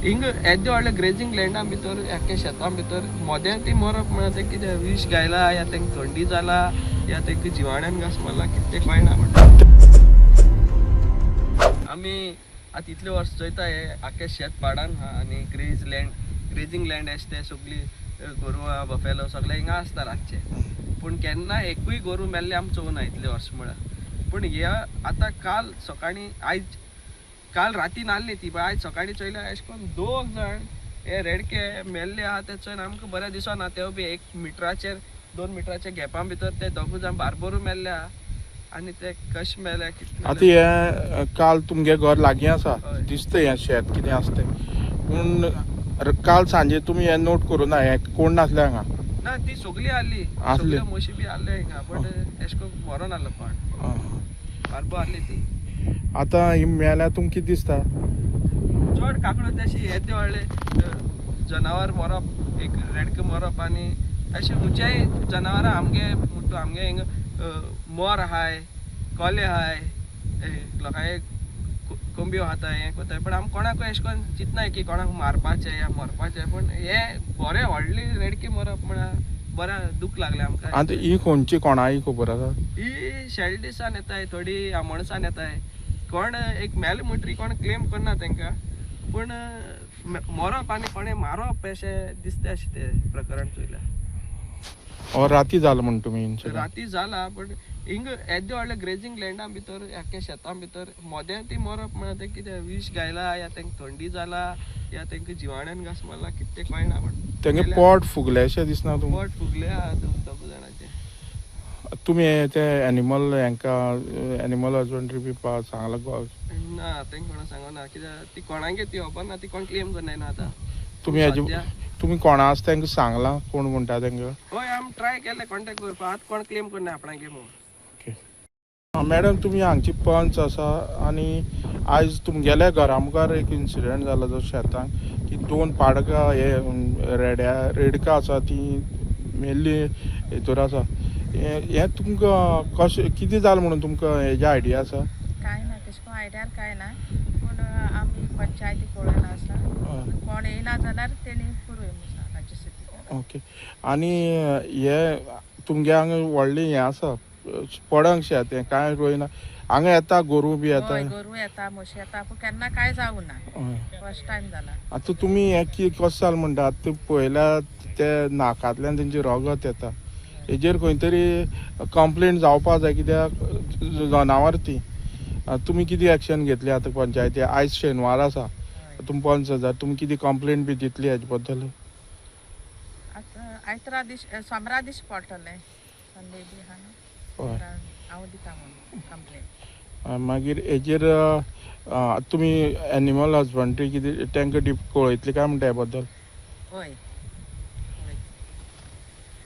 हिंग येदे व्हडले ग्रेजिंग लँडा भितर एके शेतां भितर मोदें ती मरप म्हणल्यार तें कितें विश गायला या तेंका थंडी जाला या तेंका जिवाण्यान घास मारला कितें तें कळना म्हणटा आमी आतां इतले वर्स चोयता हे आख्या शेत पाडान आहा आनी ग्रेजिंग लँड अशें ते सगळी गोरवां बफेलो सगळे हिंगा आसता रातचे पूण केन्ना एकूय गोरू मेल्ले आमी चोवना इतले वर्स म्हळ्यार पूण ह्या आतां काल सकाळीं आयज काल राती नासली ती पण आयज सकाळीं चोयल्यार अशें करून 2 जाण हे रेडके मेल्ले आहा ते चोयन आमकां बरें दिसना ते बी 1 मिटराचेर 2 मिटराच्या गॅपां भितर ते दोगूय जाण बारबरू मेल्ले आहा आनी ते कशें मेले कितें आतां हे काल तुमगे घर लागीं आसा दिसता हें शेत कितें आसा तें पूण काल सांजे तुमी हें नोट करूना हें कोण नासले हांगा ना ती सगळी आहली सगळ्यो म्हशी बी आहले हिंगा बट अशें करून मरोन आहलो कोण बारबो आहली ती आतां ही मेल्यार तुमकां कितें दिसता चड काकडो तशी येदे व्हडले जनावर मरप एक रेडके मरप आनी अशें खंयच्याय जनावरां आमगे म्हणटा आमगे हिंगा मोर आहाय कोले आहाय लोकांय कोंब्यो आहाताय हें कोताय पण आमी कोणाकूय अशें करून चिंतनाय की कोणाक मारपाचें या मरपाचें पण हें बरें व्हडली रेडकी मरप म्हळ्यार बरें दूख लागलें आमकां आतां ही खंयची कोणाय खबर आसा ही शेळडिसान येताय थोडी आमोणसान येताय कोण एक मेल म्हणटरी कोण क्लेम करना तांकां पूण मरप आनी कोणें मारप अशें दिसता अशें तें प्रकरण चोयल्यार राती जालो म्हण तुमी राती जाला पण हिंग येदे व्हडले ग्रेजिंग लँडा भितर एके शेतां भितर मोदें ती मरप म्हळ्यार तें कितें विश गायला या तेंका थंडी जाला या तेंका जिवाण्यान घास मारला कितें तें कळना पण तेंगे पोट फुगलेशें दिसना तुमकां पोट फुगले आहा दोग जाणांचे तुमी ते एनिमल हांकां एनिमल हजबंड्री बी सांगला गो ना तेंका कोणा सांगना कित्याक ती कोणागे ती खबर ना ती कोण क्लेम करना आतां तुमी हेजे तुमी कोणा आसा तेंका सांगला कोण म्हणटा तेंका हय आमी ट्राय केले कॉन्टेक्ट करपाक आतां कोण क्लेम करना आपणागे म्हणून मॅडम तुमी हांगची पंच आसा आनी आयज तुमगेल्या घरा मुखार एक इन्सिडंट जाला जो शेतांत की 2 पाडकां हे रेडकां आसा ती मेल्ली हेतूर आसा हें तुमकां कशें कितें जालें म्हणून तुमकां हेजी आयडिया आसा काय ना तेशको आयडियार काय ना पूण आमी पंचायती पळयला आसा कोण येयना जाल्यार तेणी करूं हाची स्थिती ओके आनी हे तुमगे हांगा व्हडलें हें आसा पडंग शेत हें कांय रोयना हांगा येता गोरू बी येता गोरू येता म्हशी येता पूण केन्ना काय जावं ना फर्स्ट टायम जाला आतां तुमी हें कशें जालें म्हणटा आतां पळयल्यार ते नाकांतल्यान तेंची रगत येता हेजेर खंय तरी कंप्लेंट जावपा जाय कित्याक जनावर ती तुमी कितें एक्शन घेतली आतां पंचायती आयज शेनवार आसा तुमी पंच आसा तुमी कितें कंप्लेंट बी दितली हेजे बद्दल आतां आयतरा दीस सोमारा दीस पडटलें संडे बी आहा न्हू हांव दिता म्हणून कंप्लेंट मागीर हेजेर तुमी एनिमल हजबंड्री कितें तांकां कळयतली काय म्हणटा हे बद्दल हय